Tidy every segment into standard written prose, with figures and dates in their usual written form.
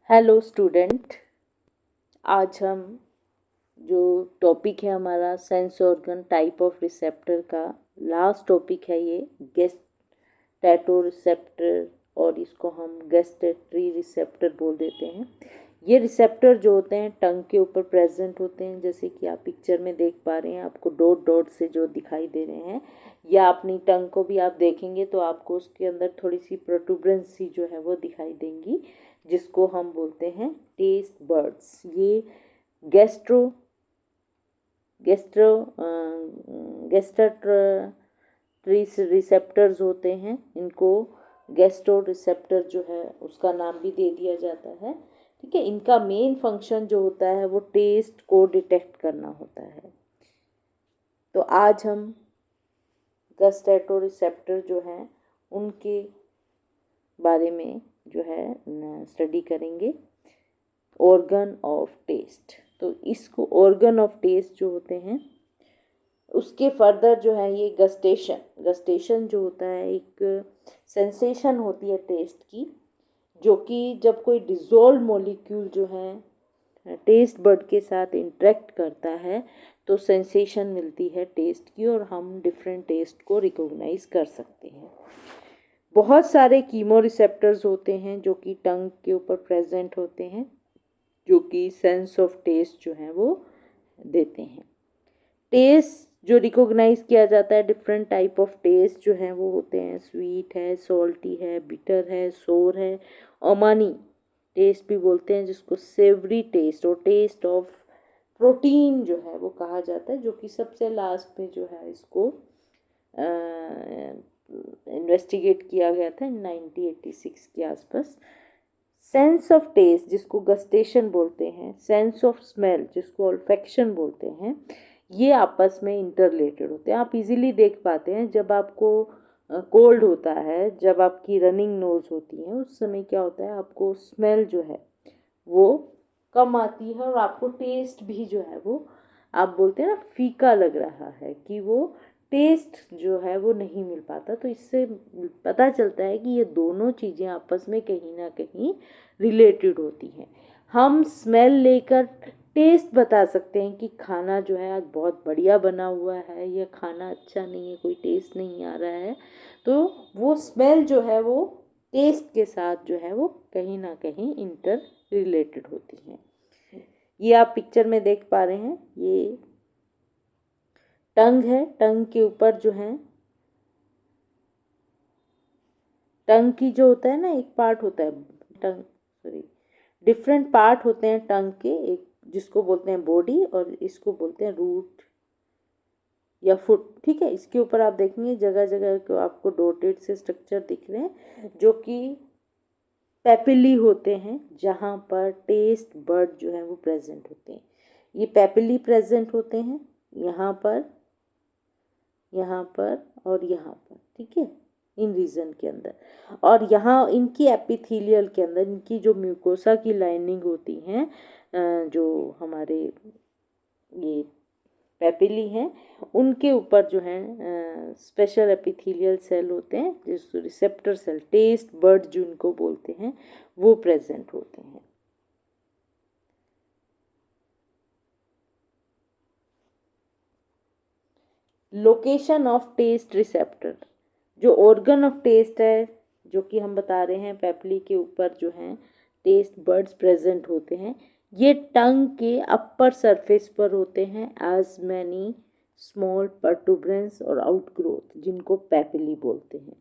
Hello student. आज हम जो टॉपिक है हमारा sense organ type of receptor का लास्ट टॉपिक है ये गैस्टेटो रिसेप्टर, और इसको हम गैस्टेटरी रिसेप्टर बोल देते हैं। ये रिसेप्टर जो होते हैं टंग के ऊपर प्रेजेंट होते हैं, जैसे कि आप पिक्चर में देख पा रहे हैं, आपको डॉट डॉट से जो दिखाई दे रहे हैं, या अपनी टंग को भी आप देखेंगे तो आपको उसके अंदर थोड़ी सी प्रोटूबरेंस सी जो है वो दिखाई देंगी, जिसको हम बोलते हैं टेस्ट बर्ड्स। ये गैस्ट्रो गैस्ट्रो गैस्ट्रेटरीज रिसेप्टर्स होते हैं। इनको गैस्ट्रो रिसेप्टर जो है उसका नाम भी दे दिया जाता है। ठीक है, इनका मेन फंक्शन जो होता है वो टेस्ट को डिटेक्ट करना होता है। तो आज हम गैस्ट्रेटो रिसेप्टर जो हैं उनके बारे में जो है स्टडी करेंगे। ऑर्गन ऑफ टेस्ट, तो इसको ऑर्गन ऑफ टेस्ट जो होते हैं उसके फर्दर जो है ये गस्टेशन जो होता है एक सेंसेशन होती है टेस्ट की, जो कि जब कोई डिज़ोल्व मॉलिक्यूल जो है टेस्ट बड के साथ इंटरेक्ट करता है तो सेंसेशन मिलती है टेस्ट की, और हम डिफरेंट टेस्ट को रिकॉग्नाइज कर सकते हैं। बहुत सारे कीमो रिसेप्टर्स होते हैं जो कि टंग के ऊपर प्रेजेंट होते हैं, जो कि सेंस ऑफ टेस्ट जो है वो देते हैं। टेस्ट जो रिकॉग्नाइज किया जाता है, डिफरेंट टाइप ऑफ टेस्ट जो हैं वो होते हैं, स्वीट है, सॉल्टी है, बिटर है, सोर है, ओमानी टेस्ट भी बोलते हैं, जिसको सेवरी टेस्ट और टेस्ट ऑफ प्रोटीन जो है वो कहा जाता है, जो कि सबसे लास्ट में जो है इसको इन्वेस्टिगेट किया गया था 1986 के आसपास। सेंस ऑफ टेस्ट जिसको गस्टेशन बोलते हैं, सेंस ऑफ स्मेल जिसको ऑल्फेक्शन बोलते हैं, ये आपस में इंटर रिलेटेड होते हैं। आप इजीली देख पाते हैं जब आपको कोल्ड होता है, जब आपकी रनिंग नोज होती है, उस समय क्या होता है, आपको स्मेल जो है वो कम आती है और आपको टेस्ट भी जो है वो आप बोलते हैं ना फीका लग रहा है, कि वो टेस्ट जो है वो नहीं मिल पाता। तो इससे पता चलता है कि ये दोनों चीज़ें आपस में कहीं ना कहीं रिलेटेड होती हैं। हम स्मेल लेकर टेस्ट बता सकते हैं कि खाना जो है आज बहुत बढ़िया बना हुआ है, या खाना अच्छा नहीं है, कोई टेस्ट नहीं आ रहा है। तो वो स्मेल जो है वो टेस्ट के साथ जो है वो कहीं ना कहीं इंटर रिलेटेड होती हैं। ये आप पिक्चर में देख पा रहे हैं, ये टंग है। टंग के ऊपर जो है, टंग की जो होता है ना एक पार्ट होता है, टंग सॉरी डिफरेंट पार्ट होते हैं टंग के, एक जिसको बोलते हैं बॉडी और इसको बोलते हैं रूट या फुट। ठीक है, इसके ऊपर आप देखेंगे जगह जगह को आपको डॉटेड से स्ट्रक्चर दिख रहे हैं, जो कि पेपिली होते हैं, जहाँ पर टेस्ट बर्ड जो है वो प्रेजेंट होते हैं। ये पेपिली प्रेजेंट होते हैं यहाँ पर, यहाँ पर और यहाँ पर। ठीक है, इन रीजन के अंदर, और यहाँ इनकी एपिथेलियल के अंदर इनकी जो म्यूकोसा की लाइनिंग होती हैं, जो हमारे ये पेपिली हैं, उनके ऊपर जो है स्पेशल एपिथेलियल सेल होते हैं, जिस रिसेप्टर सेल टेस्ट बर्ड जिनको बोलते हैं वो प्रेजेंट होते हैं। लोकेशन ऑफ टेस्ट रिसेप्टर, जो ऑर्गन ऑफ टेस्ट है, जो कि हम बता रहे हैं पेपली के ऊपर जो हैं टेस्ट बर्ड्स प्रेजेंट होते हैं, ये टंग के अपर सरफेस पर होते हैं एज मैनी स्मॉल प्रोटूबरेंस और आउटग्रोथ, जिनको पेपिली बोलते हैं,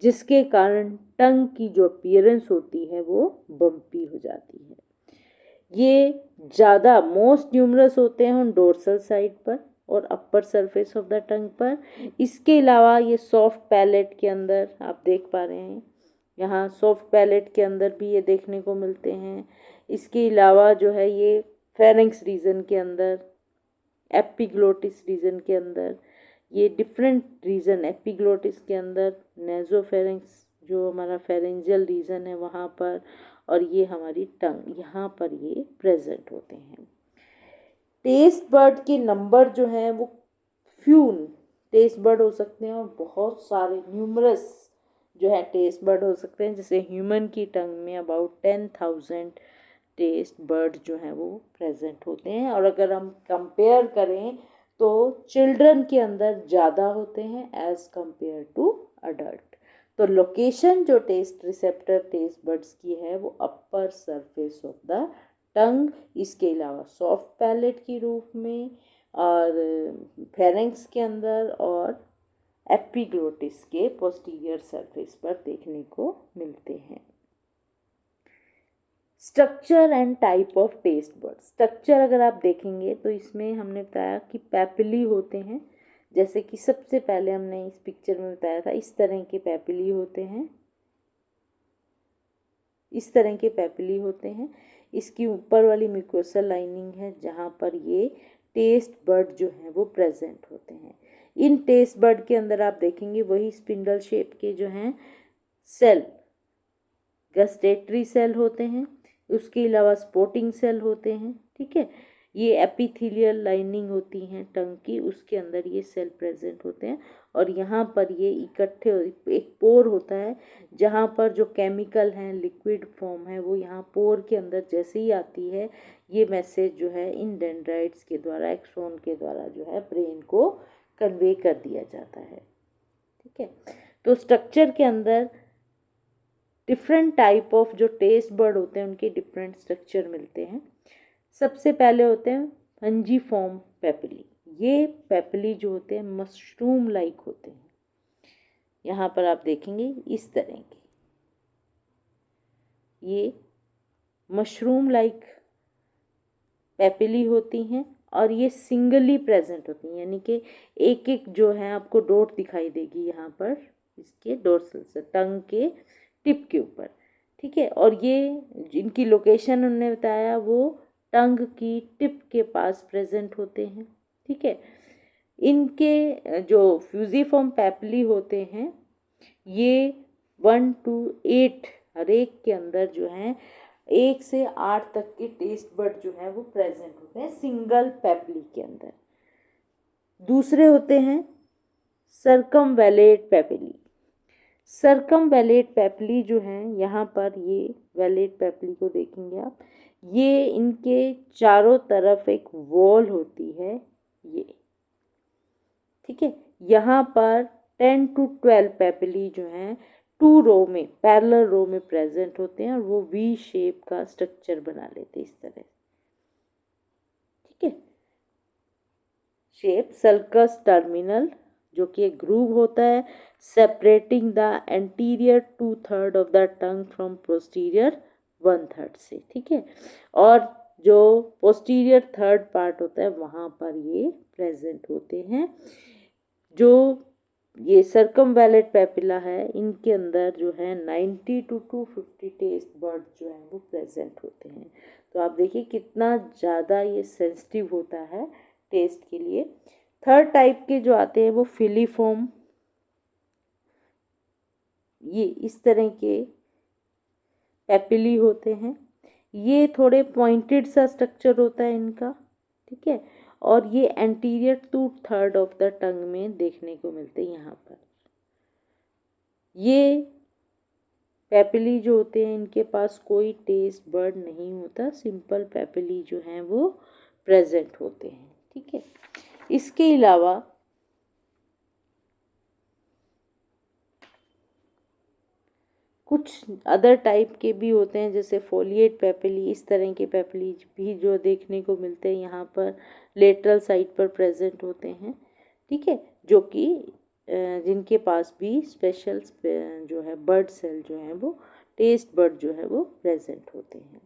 जिसके कारण टंग की जो अपीयरेंस होती है वो बम्पी हो जाती है। ये ज़्यादा मोस्ट न्यूमरस होते हैं ऑन डोर्सल साइड पर और upper surface of the tongue पर। इसके अलावा ये सॉफ्ट पैलेट के अंदर आप देख पा रहे हैं, यहाँ सॉफ्ट पैलेट के अंदर भी ये देखने को मिलते हैं। इसके अलावा जो है ये फेरिंक्स रीजन के अंदर, एपिग्लोटिस रीजन के अंदर, ये डिफरेंट रीजन एपिग्लोटिस के अंदर, नेजोफेरिंक्स जो हमारा फेरेंजियल रीजन है वहाँ पर, और ये हमारी टंग यहाँ पर ये प्रेजेंट होते हैं। टेस्ट बर्ड के नंबर जो हैं वो फ्यून टेस्ट बर्ड हो सकते हैं, और बहुत सारे न्यूमरस जो है टेस्ट बर्ड हो सकते हैं। जैसे ह्यूमन की टंग में अबाउट 10,000 टेस्ट बर्ड जो हैं वो प्रेजेंट होते हैं। और अगर हम कंपेयर करें तो चिल्ड्रन के अंदर ज़्यादा होते हैं एज कंपेयर टू अडल्ट। तो लोकेशन जो टेस्ट रिसेप्टर टेस्ट बर्ड्स की है वो upper surface of the tongue, इसके अलावा सॉफ्ट पैलेट के रूप में और फेरेंक्स के अंदर और एपिग्लोटिस के पोस्टीरियर सरफेस पर देखने को मिलते हैं। Structure and type of taste bud. Structure अगर आप देखेंगे तो इसमें हमने बताया कि पैपिली होते हैं, जैसे कि सबसे पहले हमने इस पिक्चर में बताया था, इस तरह के पैपिली होते हैं, इस तरह के पैपिली होते हैं। इसकी ऊपर वाली म्यूकोसल लाइनिंग है जहाँ पर ये टेस्ट बर्ड जो हैं वो प्रेजेंट होते हैं। इन टेस्ट बर्ड के अंदर आप देखेंगे वही स्पिंडल शेप के जो हैं सेल, गस्टेटरी सेल होते हैं, उसके अलावा स्पोर्टिंग सेल होते हैं। ठीक है, ये एपिथेलियल लाइनिंग होती हैं टंग की, उसके अंदर ये सेल प्रेजेंट होते हैं और यहाँ पर ये इकट्ठे, एक पोर होता है जहाँ पर जो केमिकल हैं लिक्विड फॉर्म है वो यहाँ पोर के अंदर जैसे ही आती है ये मैसेज जो है इन डेंड्राइट्स के द्वारा, एक्सोन के द्वारा जो है ब्रेन को कन्वे कर दिया जाता है। ठीक है, तो स्ट्रक्चर के अंदर डिफरेंट टाइप ऑफ जो टेस्ट बर्ड होते हैं उनके डिफरेंट स्ट्रक्चर मिलते हैं। सबसे पहले होते हैं फंजीफॉर्म पैपिली। ये पैपिली जो होते हैं मशरूम लाइक होते हैं, यहाँ पर आप देखेंगे इस तरह के, ये मशरूम लाइक पैपिली होती हैं और ये सिंगली प्रेजेंट होती हैं, यानी कि एक एक जो है आपको डॉट दिखाई देगी यहाँ पर इसके डोर्सल से टंग के टिप के ऊपर। ठीक है, और ये इनकी लोकेशन उन्होंने बताया वो टंग की टिप के पास प्रेजेंट होते हैं। ठीक है, इनके जो फ्यूजिफॉर्म पैपिली होते हैं ये 1 to 8 हर एक के अंदर जो हैं 1 से 8 तक के टेस्ट बर्ड जो हैं वो प्रेजेंट होते हैं सिंगल पैपिली के अंदर। दूसरे होते हैं सर्कमवैलेट पैपिली। सर्कमवैलेट पैपिली जो हैं यहाँ पर ये वैलेट पैपिली को देखेंगे आप, ये इनके चारों तरफ एक वॉल होती है ये। ठीक है, यहाँ पर 10 to 12 पैपिली जो हैं 2 रो में, पैरेलल रो में प्रेजेंट होते हैं और वो वी शेप का स्ट्रक्चर बना लेते हैं इस तरह। ठीक है, शेप सल्कस टर्मिनल जो कि एक ग्रूव होता है separating the anterior 2/3 of the tongue from posterior 1/3 से। ठीक है, और जो पोस्टीरियर थर्ड पार्ट होता है वहाँ पर ये प्रेजेंट होते हैं। जो ये सर्कमवैलेट पैपिला है इनके अंदर जो है 90 to 250 टेस्ट बर्ड जो है वो प्रेजेंट होते हैं। तो आप देखिए कितना ज़्यादा ये सेंसिटिव होता है टेस्ट के लिए। थर्ड टाइप के जो आते हैं वो फिलीफॉर्म, ये इस तरह के पैपिली होते हैं, ये थोड़े पॉइंटेड सा स्ट्रक्चर होता है इनका। ठीक है, और ये एंटीरियर 2/3 ऑफ द टंग में देखने को मिलते हैं यहाँ पर। ये पैपिली जो होते हैं इनके पास कोई टेस्ट बर्ड नहीं होता, सिंपल पैपिली जो हैं वो प्रेजेंट होते हैं। ठीक है, इसके अलावा कुछ अदर टाइप के भी होते हैं जैसे फोलिएट पैपिली, इस तरह के पैपिली भी जो देखने को मिलते हैं यहाँ पर लेटरल साइड पर प्रेजेंट होते हैं। ठीक है, जो कि जिनके पास भी स्पेशल जो है बर्ड सेल जो है वो टेस्ट बर्ड जो है वो प्रेजेंट होते हैं।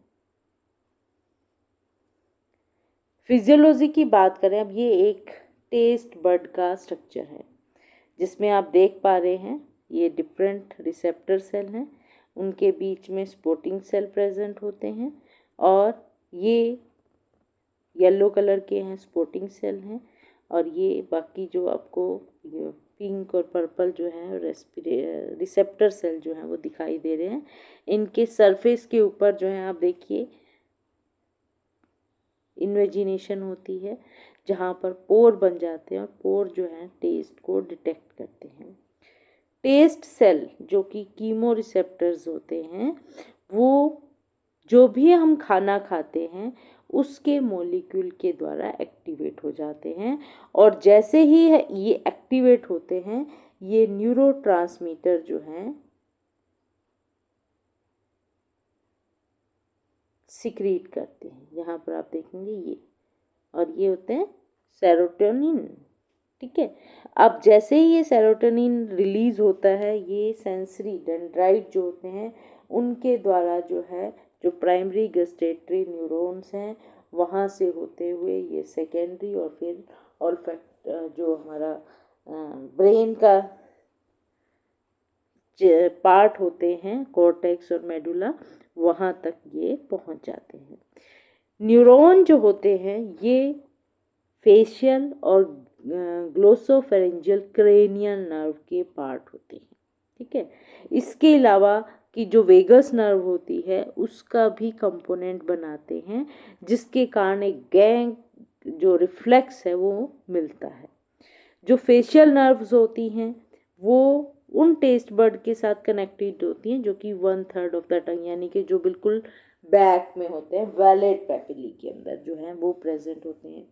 फिजियोलॉजी की बात करें, अब ये एक टेस्ट बर्ड का स्ट्रक्चर है जिसमें आप देख पा रहे हैं ये डिफरेंट रिसेप्टर सेल हैं, उनके बीच में स्पोर्टिंग सेल प्रेजेंट होते हैं और ये येलो कलर के हैं स्पोर्टिंग सेल हैं और ये बाकी जो आपको पिंक और पर्पल जो है रिसेप्टर सेल जो हैं वो दिखाई दे रहे हैं। इनके सरफेस के ऊपर जो है आप देखिए इन्वेजिनेशन होती है जहाँ पर पोर बन जाते हैं और पोर जो है टेस्ट को डिटेक्ट करते हैं। टेस्ट सेल जो कि कीमो रिसेप्टर्स होते हैं वो जो भी हम खाना खाते हैं उसके मॉलिक्यूल के द्वारा एक्टिवेट हो जाते हैं, और जैसे ही ये एक्टिवेट होते हैं ये न्यूरोट्रांसमीटर जो हैं सिक्रीट करते हैं। यहाँ पर आप देखेंगे ये, और ये होते हैं सेरोटोनिन। ठीक है, अब जैसे ही ये सेरोटोनिन रिलीज होता है, ये सेंसरी डेंड्राइट जो होते हैं उनके द्वारा जो है, जो प्राइमरी गस्टेटरी न्यूरॉन्स हैं वहाँ से होते हुए ये सेकेंडरी और फिर ऑल्फैक्ट जो हमारा ब्रेन का पार्ट होते हैं कॉर्टेक्स और मेडुला, वहाँ तक ये पहुँच जाते हैं। न्यूरॉन जो होते हैं ये फेशियल और ग्लोसोफेरेंजियल क्रेनियल नर्व के पार्ट होते हैं। ठीक है, इसके अलावा कि जो वेगस नर्व होती है उसका भी कंपोनेंट बनाते हैं, जिसके कारण एक गैंग जो रिफ्लेक्स है वो मिलता है। जो फेशियल नर्व्स होती हैं वो उन टेस्ट बर्ड के साथ कनेक्टेड होती हैं जो कि 1/3 ऑफ द टंग, यानी कि जो बिल्कुल बैक में होते हैं, वैलेट पेपिली के अंदर जो हैं वो प्रेजेंट होते हैं।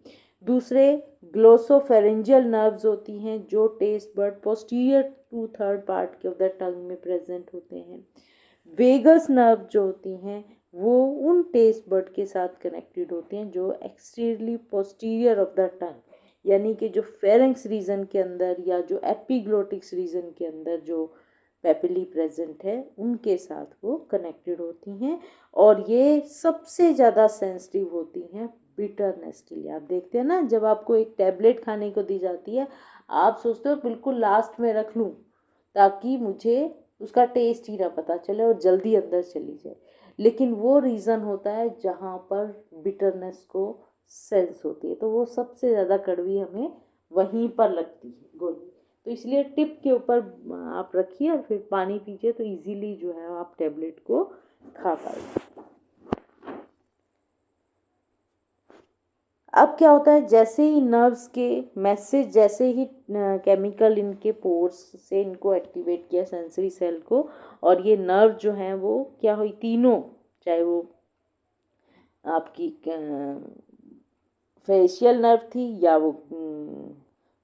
दूसरे ग्लोसोफेरेंजियल नर्व्स होती हैं जो टेस्ट बर्ड पोस्टीरियर 2/3 पार्ट के ऑफ द टंग में प्रेजेंट होते हैं। वेगस नर्व जो होती हैं वो उन टेस्ट बर्ड के साथ कनेक्टेड होती हैं जो एक्सटीरियरली पोस्टीरियर ऑफ द टंग, यानी कि जो फेरेंक्स रीजन के अंदर या जो एपिग्लोटिक्स रीजन के अंदर जो पेपिली प्रेजेंट है उनके साथ वो कनेक्टेड होती हैं, और ये सबसे ज़्यादा सेंसिटिव होती हैं बिटरनेस के लिए। आप देखते हैं ना, जब आपको एक टैबलेट खाने को दी जाती है आप सोचते हो बिल्कुल लास्ट में रख लूँ ताकि मुझे उसका टेस्ट ही ना पता चले और जल्दी अंदर चली जाए, लेकिन वो रीज़न होता है जहाँ पर बिटरनेस को सेंस होती है, तो वो सबसे ज़्यादा कड़वी हमें वहीं पर लगती है गोली। तो इसलिए टिप के ऊपर आप रखिए और फिर पानी पीजिए, तो इजीली जो है आप टैबलेट को खा पाएंगे। अब क्या होता है, जैसे ही नर्व्स के मैसेज, जैसे ही केमिकल इनके पोर्स से इनको एक्टिवेट किया सेंसरी सेल को, और ये नर्व जो हैं वो क्या हुई, तीनों, चाहे वो आपकी फेशियल नर्व थी या वो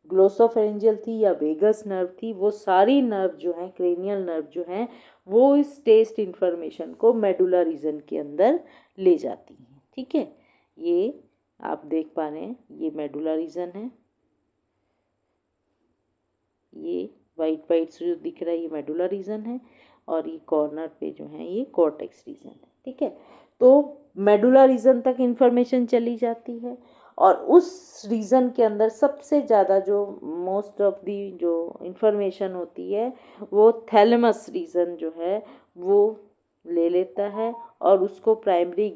ग्लोसोफेरेंजियल थी या वेगस नर्व थी, वो सारी नर्व जो हैं, क्रेनियल नर्व जो हैं, वो इस टेस्ट इन्फॉर्मेशन को मेडुला रीजन के अंदर ले जाती हैं। ठीक है, ये आप देख पा रहे हैं, ये मेडुला रीजन है, ये वाइट वाइट जो दिख रहा है ये मेडुला रीजन है, और ये कॉर्नर पे जो है ये कॉर्टेक्स रीजन है। ठीक है, तो मेडुला रीजन तक इन्फॉर्मेशन चली जाती है, और उस रीजन के अंदर सबसे ज़्यादा जो मोस्ट ऑफ दी जो इन्फॉर्मेशन होती है वो थैलेमस रीजन जो है वो ले लेता है और उसको प्राइमरी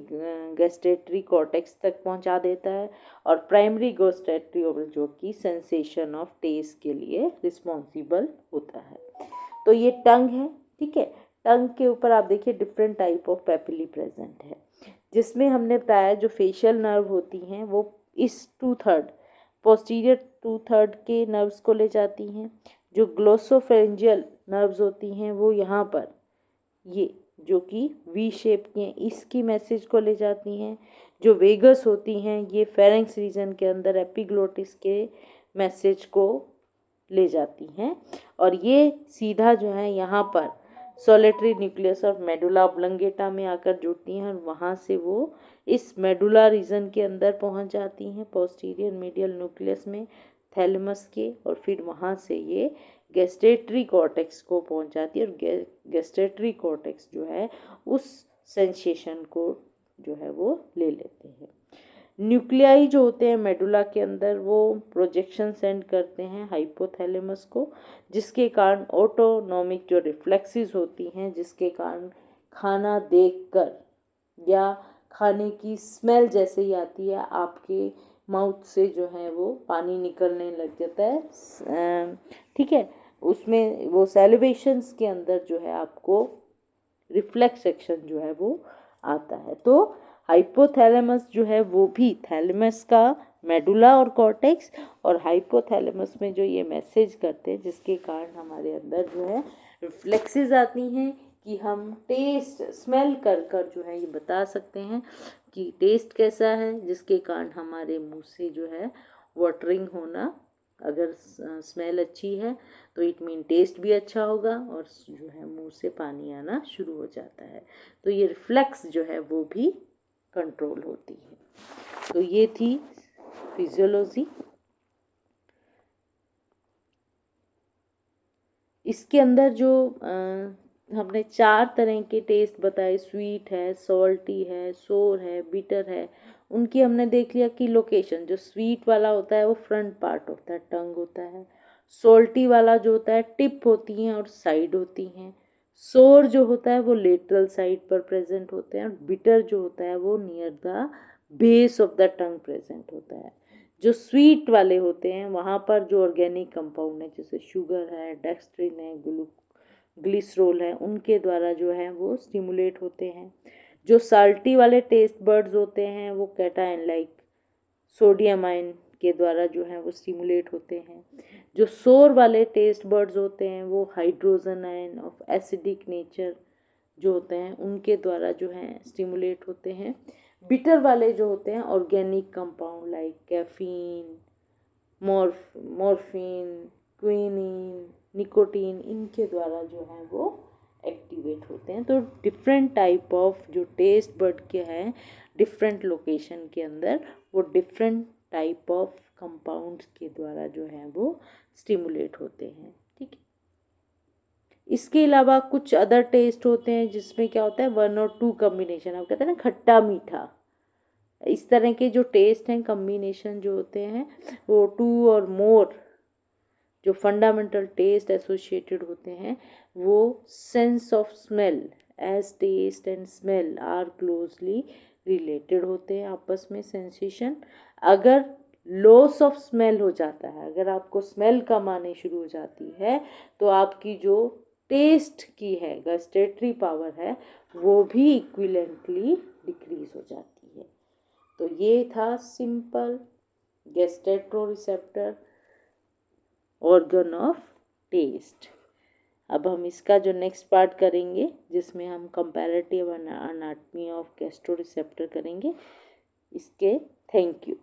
गैस्टेटरी कॉर्टेक्स तक पहुंचा देता है, और प्राइमरी गैस्टेटरी जो कि सेंसेशन ऑफ टेस्ट के लिए रिस्पॉन्सिबल होता है। तो ये टंग है। ठीक है, टंग के ऊपर आप देखिए different type of papillae present है, जिसमें हमने बताया जो फेशियल नर्व होती हैं वो इस 2/3 पोस्टीरियर 2/3 के नर्व्स को ले जाती हैं। जो ग्लोसोफेरेंजियल नर्व्स होती हैं वो यहाँ पर ये जो कि वी शेप की हैं इसकी मैसेज को ले जाती हैं। जो वेगस होती हैं ये फेरेंक्स रीजन के अंदर एपिग्लोटिस के मैसेज को ले जाती हैं, और ये सीधा जो है यहाँ पर solitary nucleus of medulla oblongata में आकर जुड़ती हैं, और वहाँ से वो इस मेडुला रीजन के अंदर पहुँच जाती हैं पोस्टीरियर मीडियल न्यूक्लियस में थैलेमस के, और फिर वहाँ से ये गैस्टेटरी कॉर्टेक्स को पहुँच जाती है, और गैस्टेटरी कॉर्टेक्स जो है उस सेंसेशन को जो है वो ले लेते हैं। न्यूक्लियाई जो होते हैं मेडुला के अंदर वो प्रोजेक्शन सेंड करते हैं हाइपोथैलेमस को, जिसके कारण ऑटोनोमिक जो रिफ्लेक्सेस होती हैं, जिसके कारण खाना देखकर या खाने की स्मेल जैसे ही आती है आपके माउथ से जो है वो पानी निकलने लग जाता है। ठीक है, उसमें वो सैलिवेशंस के अंदर जो है आपको रिफ्लेक्स एक्शन जो है वो आता है। तो हाइपोथैलेमस जो है वो भी थैलेमस का मेडुला और कॉर्टेक्स, और हाइपोथैलेमस में जो ये मैसेज करते हैं जिसके कारण हमारे अंदर जो है रिफ्लेक्सेस आती हैं कि हम टेस्ट स्मेल कर कर जो है ये बता सकते हैं कि टेस्ट कैसा है, जिसके कारण हमारे मुंह से जो है वाटरिंग होना, अगर स्मेल अच्छी है तो इट मीन टेस्ट भी अच्छा होगा और जो है मुंह से पानी आना शुरू हो जाता है। तो ये रिफ्लेक्स जो है वो भी कंट्रोल होती है। तो ये थी फिजियोलॉजी। इसके अंदर जो हमने 4 तरह के टेस्ट बताए, स्वीट है, सॉल्टी है, सोर है, बिटर है, उनकी हमने देख लिया कि लोकेशन, जो स्वीट वाला होता है वो फ्रंट पार्ट होता है, टंग होता है। सॉल्टी वाला जो होता है टिप होती हैं और साइड होती हैं। सोर जो होता है वो लेटरल साइड पर प्रेजेंट होते हैं और बिटर जो होता है वो near the base of the tongue present होता है। जो स्वीट वाले होते हैं वहाँ पर जो ऑर्गेनिक कंपाउंड है, जैसे शुगर है, डेक्स्ट्रिन है, ग्लिसरोल है, उनके द्वारा जो है वो स्टिमुलेट होते हैं। जो साल्टी वाले टेस्ट बर्ड्स होते हैं वो कैटायन लाइक सोडियम आयन के द्वारा जो है वो स्टिमुलेट होते हैं। जो सोर वाले टेस्ट बर्ड्स होते हैं वो hydrogen ion of acidic nature जो होते हैं उनके द्वारा जो है स्टिमुलेट होते हैं। बिटर वाले जो होते हैं organic compound like caffeine, morphine, quinine, nicotine, इनके द्वारा जो है वो एक्टिवेट होते हैं। तो डिफरेंट टाइप ऑफ जो टेस्ट बर्ड के हैं डिफरेंट लोकेशन के अंदर, वो डिफरेंट टाइप ऑफ कंपाउंड्स के द्वारा जो है वो स्टिमुलेट होते हैं। ठीक है। इसके अलावा कुछ अदर टेस्ट होते हैं जिसमें क्या होता है 1 और 2 कॉम्बिनेशन, आप कहते हैं ना खट्टा मीठा, इस तरह के जो टेस्ट हैं कॉम्बिनेशन जो होते हैं वो 2 और मोर जो फंडामेंटल टेस्ट एसोसिएटेड होते हैं वो sense of smell, as taste and smell are closely related होते हैं आपस में सेंसेशन। अगर लॉस ऑफ स्मेल हो जाता है, अगर आपको स्मेल कम आने शुरू हो जाती है तो आपकी जो टेस्ट की है गस्टेटरी पावर है वो भी इक्विवेलेंटली डिक्रीज हो जाती है। तो ये था सिंपल गैस्ट्रोरिसेप्टर ऑर्गन ऑफ टेस्ट। अब हम इसका जो नेक्स्ट पार्ट करेंगे जिसमें हम कंपैरेटिव एनाटॉमी ऑफ गैस्ट्रोरिसेप्टर करेंगे। इसके थैंक यू।